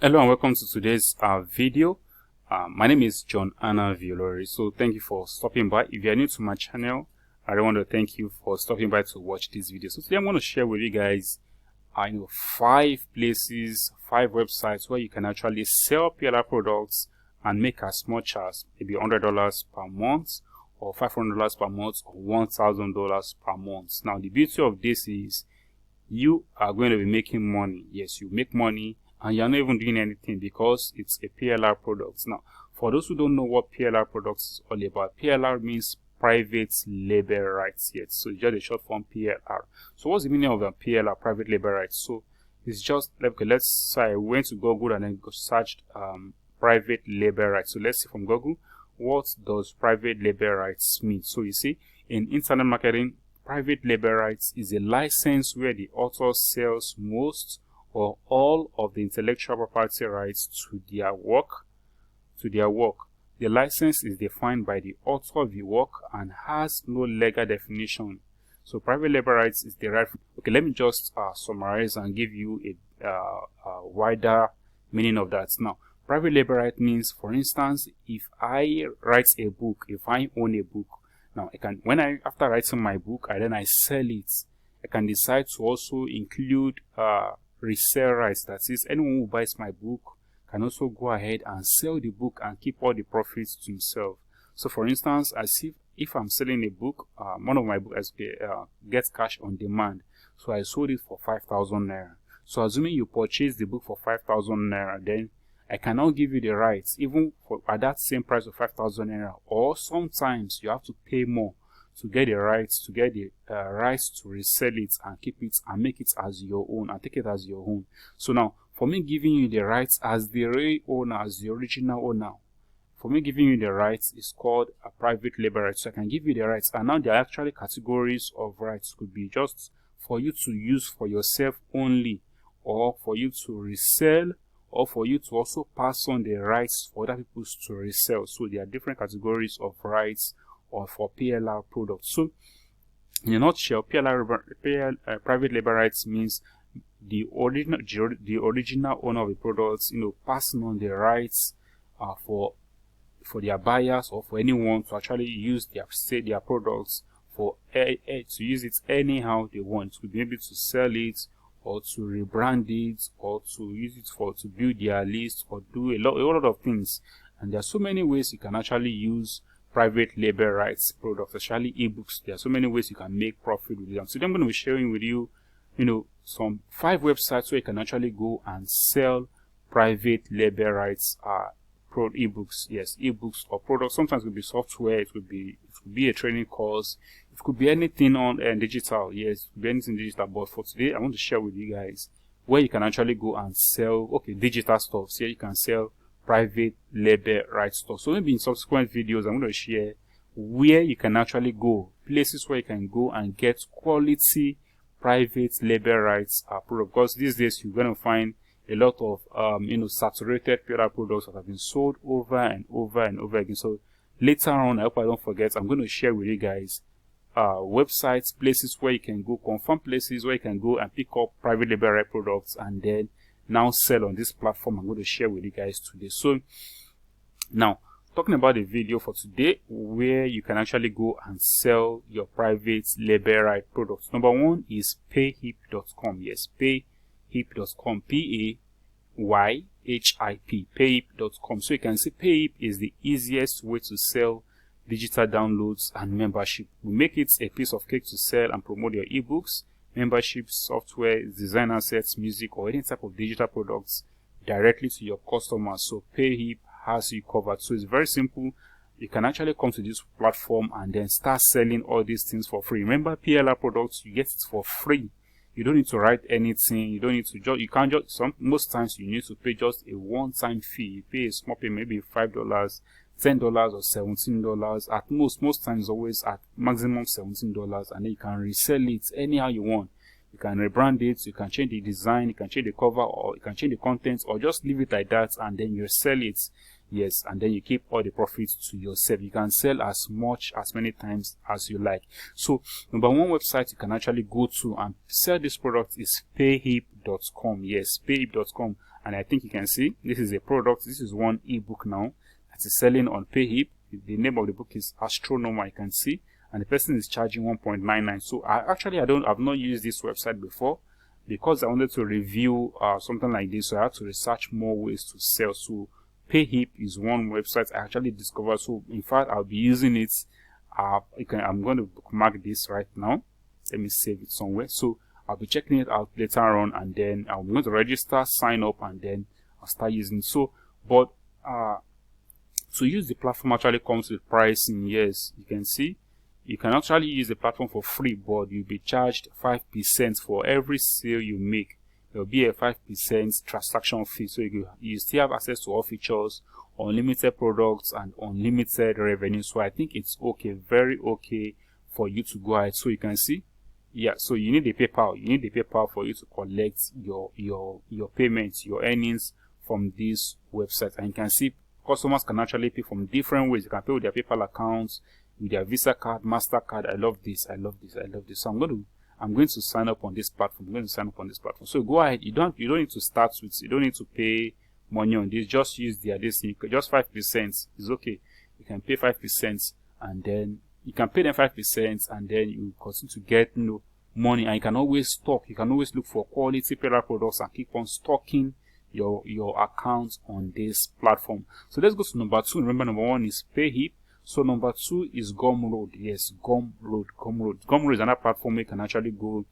Hello and welcome to today's video. My name is John Anna Violori. So thank you for stopping by. If you are new to my channel, I really want to thank you for stopping by to watch this video. So today I'm going to share with you guys 5 places, 5 websites where you can actually sell PLR products and make as much as maybe $100 per month or $500 per month or $1,000 per month. Now the beauty of this is you are going to be making money. Yes, you make money and you're not even doing anything because it's a PLR product. Now, for those who don't know what PLR products is all about, PLR means private label rights. Yes, so it's just a short form PLR. So what's the meaning of a PLR, private label rights? So it's just like, okay, let's say I went to Google and then searched private label rights. So let's see from Google, what does private label rights mean? So you see, in internet marketing, private label rights is a license where the author sells most or all of the intellectual property rights to their work. The license is defined by the author of the work and has no legal definition. So private label rights is derived. Okay, let me just summarize and give you a wider meaning of that. Now, private label right means, for instance, if I write a book, if I own a book, now I can, after writing my book, I sell it. I can decide to also include resale rights. That is, anyone who buys my book can also go ahead and sell the book and keep all the profits to himself. So for instance, as if I'm selling a book, one of my books gets cash on demand, so I sold it for 5,000 naira. So assuming you purchase the book for 5,000 naira, then I can now give you the rights even for at that same price of 5,000 naira, or sometimes you have to pay more to get the rights, to resell it and keep it and make it as your own and take it as your own. So now, for me giving you the rights as the real owner, as the original owner, for me giving you the rights is called a private label right. So I can give you the rights, and now there are actually categories of rights. Could be just for you to use for yourself only, or for you to resell, or for you to also pass on the rights for other people to resell. So there are different categories of rights or for PLR products. So in a nutshell, private label rights means the original owner of the products, passing on the rights for their buyers or for anyone to actually use their products to use it anyhow they want, to be able to sell it or to rebrand it or to use it to build their list or do a lot of things. And there are so many ways you can actually use private label rights products, especially ebooks. There are so many ways you can make profit with them. So today I'm going to be sharing with you, some 5 websites where you can actually go and sell private label rights ebooks. Yes, ebooks or products. Sometimes it could be software, it could be a training course, it could be anything on digital. Yes, it could be anything digital. But for today, I want to share with you guys where you can actually go and sell digital stuff. So you can sell private label rights stuff. So maybe in subsequent videos I'm going to share where you can actually go, places where you can go and get quality private label rights product. Because these days you're going to find a lot of saturated PLR products that have been sold over and over and over again. So later on, I hope I don't forget, I'm going to share with you guys websites, places where you can go, confirmed places where you can go and pick up private label right products and then now sell on this platform I'm going to share with you guys today. So now, talking about the video for today where you can actually go and sell your private label right products. Number 1 is payhip.com. Yes, payhip.com, Payhip, payhip.com. So you can see Payhip is the easiest way to sell digital downloads and membership. We make it a piece of cake to sell and promote your ebooks, memberships, software, design assets, music, or any type of digital products directly to your customers. So Payhip has you covered. So it's very simple. You can actually come to this platform and then start selling all these things for free. Remember, PLR products, you get it for free. You don't need to write anything. You don't need to most times you need to pay just a one-time fee. You pay a small payment, maybe $5, $10 or $17 at most times, always at maximum $17, and then you can resell it anyhow you want. You can rebrand it, you can change the design, you can change the cover, or you can change the content, or just leave it like that and then you sell it. Yes, and then you keep all the profits to yourself. You can sell as many times as you like. So number one website you can actually go to and sell this product is payhip.com. Yes, payhip.com. And I think you can see this is a product. This is one ebook now that is selling on Payhip. The name of the book is Astronomer, you can see, and the person is charging 1.99. So I've not used this website before because I wanted to review something like this. So I had to research more ways to sell. So Payhip is one website I actually discovered. So in fact, I'll be using it. I'm going to bookmark this right now. Let me save it somewhere. So I'll be checking it out later on, and then I'm going to register, sign up, and then I'll start using it. So, but to use the platform actually comes with pricing. Yes, you can see you can actually use the platform for free, but you'll be charged 5% for every sale you make. There'll be a 5% transaction fee, so you still have access to all features, unlimited products, and unlimited revenue. So I think it's okay, very okay for you to go ahead. So you can see, yeah, so you need a PayPal. You need a PayPal for you to collect your payments, your earnings from this website. And you can see customers can actually pay from different ways. You can pay with their PayPal accounts, with their Visa card, MasterCard. I love this. So I'm going to sign up on this platform. So go ahead. You don't need to start with. You don't need to pay money on this. Just use this. Just 5% is okay. You can pay 5%, and then you can pay them 5%, and then you continue to get money. And you can always stock. You can always look for quality payroll products and keep on stocking your account on this platform. So let's go to number 2. Remember, number 1 is Payhip. So number 2 is Gumroad. Yes, Gumroad. Gumroad is another platform where you can actually go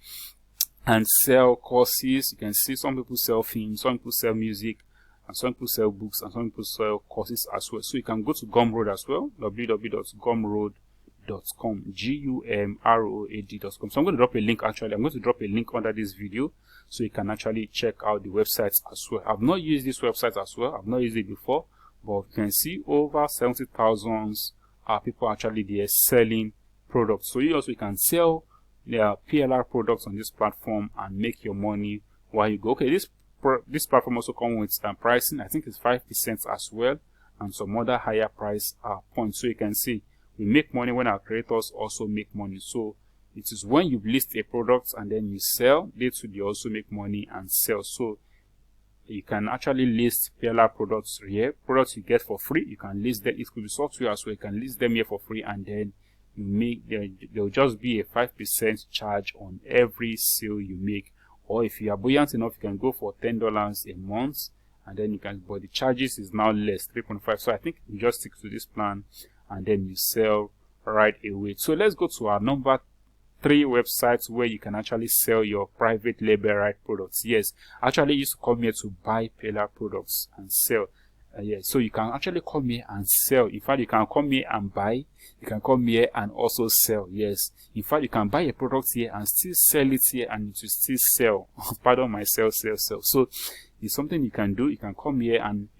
and sell courses. You can see some people sell films, some people sell music, and some people sell books, and some people sell courses as well. So you can go to Gumroad as well, www.gumroad.com, Gumroad.com. So I'm going to drop a link. Actually, I'm going to drop a link under this video so you can actually check out the websites as well. I've not used this website as well. I've not used it before, but you can see over 70,000 people actually there selling products. So you also can sell their PLR products on this platform and make your money while you go. Okay, this platform also comes with pricing. I think it's 5% as well, and some other higher price points. So you can see we make money when our creators also make money. So it is when you list a product and then you sell, they too they also make money and sell. So you can actually list PLR products here, products you get for free. You can list them. It could be software as well. You can list them here for free, and then you make there'll just be a 5% charge on every sale you make. Or if you are buoyant enough, you can go for $10 a month, and then you can. But the charges is now less, 3.5. So I think you just stick to this plan, and then you sell right away. So let's go to our number 3 websites where you can actually sell your private label right products. Yes, actually you used to come here to buy PLR products and sell. Yes, so you can actually come here and sell. In fact, you can come here and buy. You can come here and also sell. Yes, in fact, you can buy a product here and still sell it here, and it will still sell. Pardon my sell. So it's something you can do. You can come here and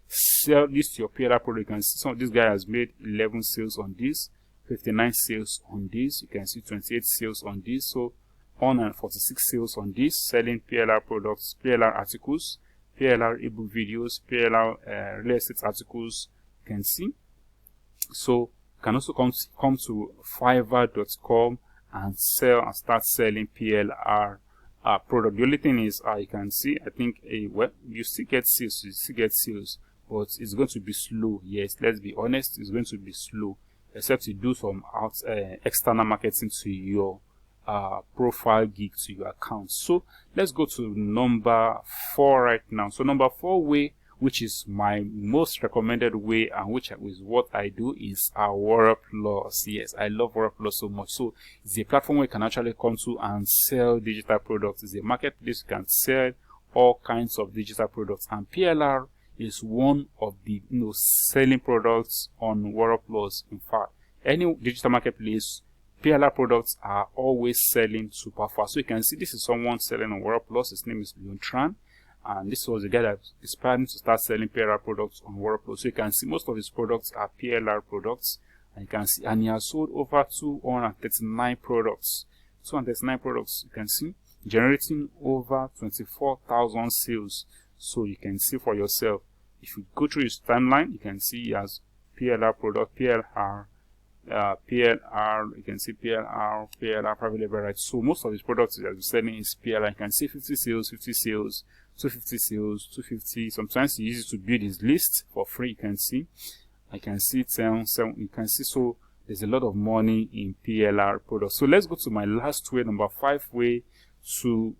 sell this to your PLR product. You can see this guy has made 11 sales on this, 59 sales on this. You can see 28 sales on this. So on and 46 sales on this, selling PLR products, PLR articles, PLR ebook videos, PLR real estate articles. You can see. So you can also come to Fiverr.com and sell and start selling PLR product. The only thing is you can see, I think you still get sales, but it's going to be slow. Yes, let's be honest, it's going to be slow, except you do some external marketing to your profile gig, to your account. So let's go to number 4 right now. So number 4 way, which is my most recommended way, and which is what I do, is WarriorPlus. Yes, I love WarriorPlus so much. So it's a platform where you can actually come to and sell digital products. It's a marketplace. You can sell all kinds of digital products, and PLR is one of the selling products on WarriorPlus. In fact, any digital marketplace, PLR products are always selling super fast. So you can see this is someone selling on WarriorPlus. His name is Leon, and this was the guy that is planning to start selling PLR products on WarriorPlus. So you can see most of his products are PLR products, and you can see, and he has sold over 239 products. 239 products. You can see generating over 24,000 sales. So you can see for yourself. If you go through his timeline, you can see he has PLR product, PLR, you can see PLR private label, right? So most of his products that he's selling is PLR. You can see 50 sales, 50 sales, 250 sales, 250. Sometimes he uses to build his list for free. You can see, I can see 10, 7. You can see, so there's a lot of money in PLR products. So let's go to my last way, number 5 way to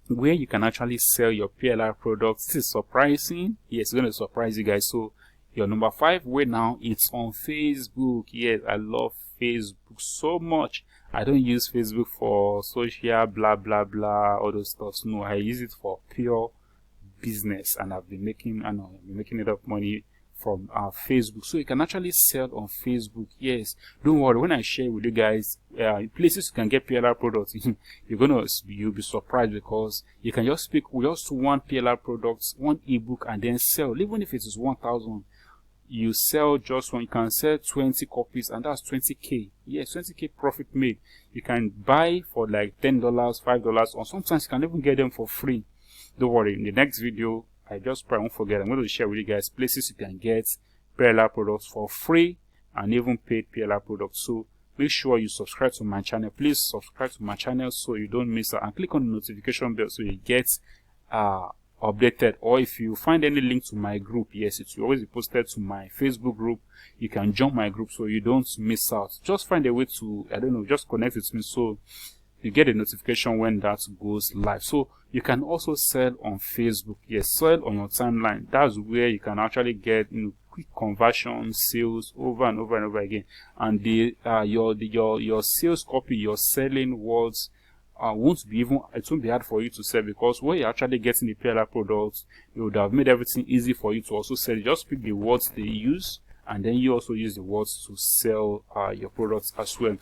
where you can actually sell your PLR products. This is surprising. Yes, it's going to surprise you guys. So your number 5 way now, it's on Facebook. Yes, I love Facebook so much. I don't use Facebook for social blah blah blah, all those stuff. No, I use it for pure business, and I've been making enough money from Facebook. So you can actually sell on Facebook. Yes, don't worry, when I share with you guys places you can get PLR products, you'll be surprised, because you can just pick just one PLR products, one ebook, and then sell. Even if it is 1,000, you sell just one. You can sell 20 copies, and that's 20k. Yes, 20k profit made. You can buy for like $10, $5, or sometimes you can even get them for free. Don't worry, in the next video, I won't forget, I'm going to share with you guys places you can get PLR products for free and even paid PLR products. So make sure you subscribe to my channel. Please subscribe to my channel so you don't miss out, and click on the notification bell so you get updated. Or if you find any link to my group, yes, it will always be posted to my Facebook group. You can join my group so you don't miss out. Just find a way to, I don't know, just connect with me so you get a notification when that goes live. So you can also sell on Facebook. Yes, sell on your timeline. That's where you can actually get quick conversion sales over and over and over again. And your sales copy, your selling words it won't be hard for you to sell, because when you're actually getting the PLR products, you would have made everything easy for you to also sell. Just pick the words they use, and then you also use the words to sell your products as well.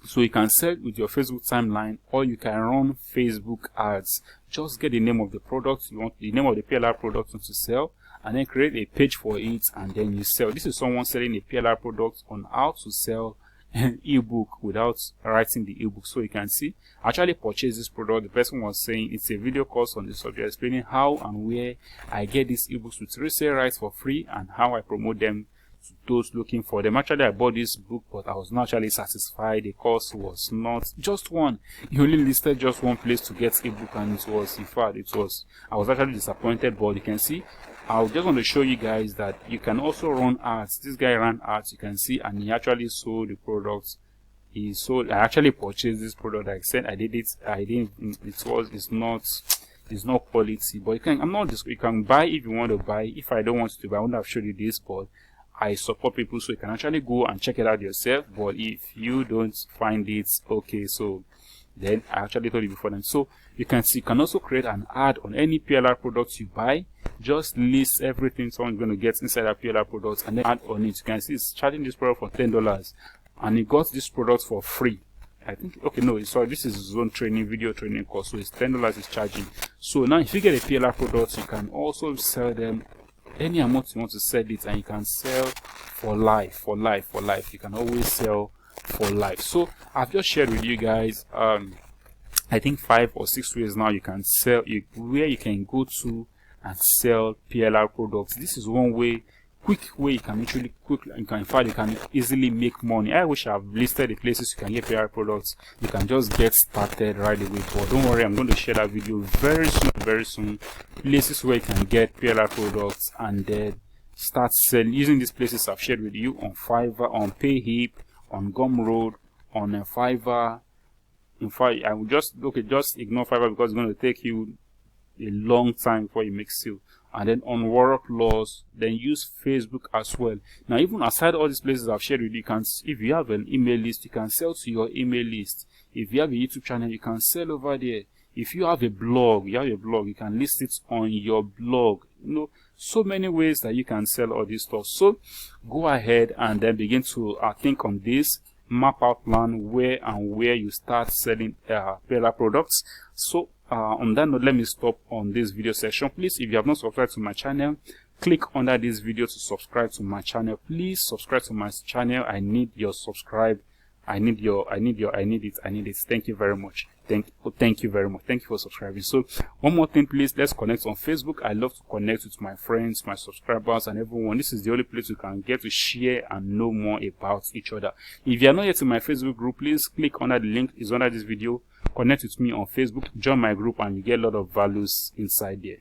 So you can sell with your Facebook timeline, or you can run Facebook ads. Just get the name of the product you want, the name of the PLR product you want to sell, and then create a page for it, and then you sell. This is someone selling a PLR product on how to sell an ebook without writing the ebook. So you can see, I actually purchased this product. The person was saying it's a video course on the subject explaining how and where I get these ebooks with resale rights for free, and how I promote them to those looking for them. Actually, I bought this book, but I was not actually satisfied. The course was not just one. He only listed just one place to get ebook, and it was, in fact, I was actually disappointed. But you can see, I just want to show you guys that you can also run ads. This guy ran ads, you can see, and he actually sold the products. I actually purchased this product. Like I said, it's not quality, but you can buy if you want to buy. If I don't want to buy, I wouldn't have showed you this, but I support people, so you can actually go and check it out yourself. But if you don't find it okay, so then I actually told you before then. So you can see, you can also create an ad on any PLR products you buy. Just list everything someone's going to get inside a PLR product, and then add on it. You can see it's charging this product for $10, and he got this product for free. I think, okay, no, sorry, this is his own video training course, so it's $10 is charging. So now if you get a PLR product, you can also sell them any amount you want to sell it, and you can sell for life. You can always sell for life. So I've just shared with you guys I think 5 or 6 ways now you can sell, where you can go to and sell PLR products. This is one way, quick way you can actually you can easily make money. I wish I've listed the places you can get PLR products. You can just get started right away, but don't worry, I'm going to share that video very soon. Places where you can get PLR products and then start selling using these places I've shared with you on Fiverr, on Payhip, on Gumroad, on Fiverr. In fact, I will just ignore Fiverr because it's going to take you a long time before you make sale. And then on WarriorPlus, then use Facebook as well. Now, even aside all these places I've shared with you, if you have an email list, you can sell to your email list. If you have a YouTube channel, you can sell over there. If you have a blog, you can list it on your blog. So many ways that you can sell all this stuff. So go ahead and then begin to think on this. Map out plan where you start selling PLR products. So on that note, let me stop on this video section. Please, if you have not subscribed to my channel, click under this video to subscribe to my channel. Please subscribe to my channel. I need your subscribe. I need it. Thank you very much. Thank you very much. Thank you for subscribing. So one more thing, please, let's connect on Facebook. I love to connect with my friends, my subscribers, and everyone. This is the only place you can get to share and know more about each other. If you are not yet in my Facebook group, please click under the link is under this video. Connect with me on Facebook, join my group, and you get a lot of values inside there.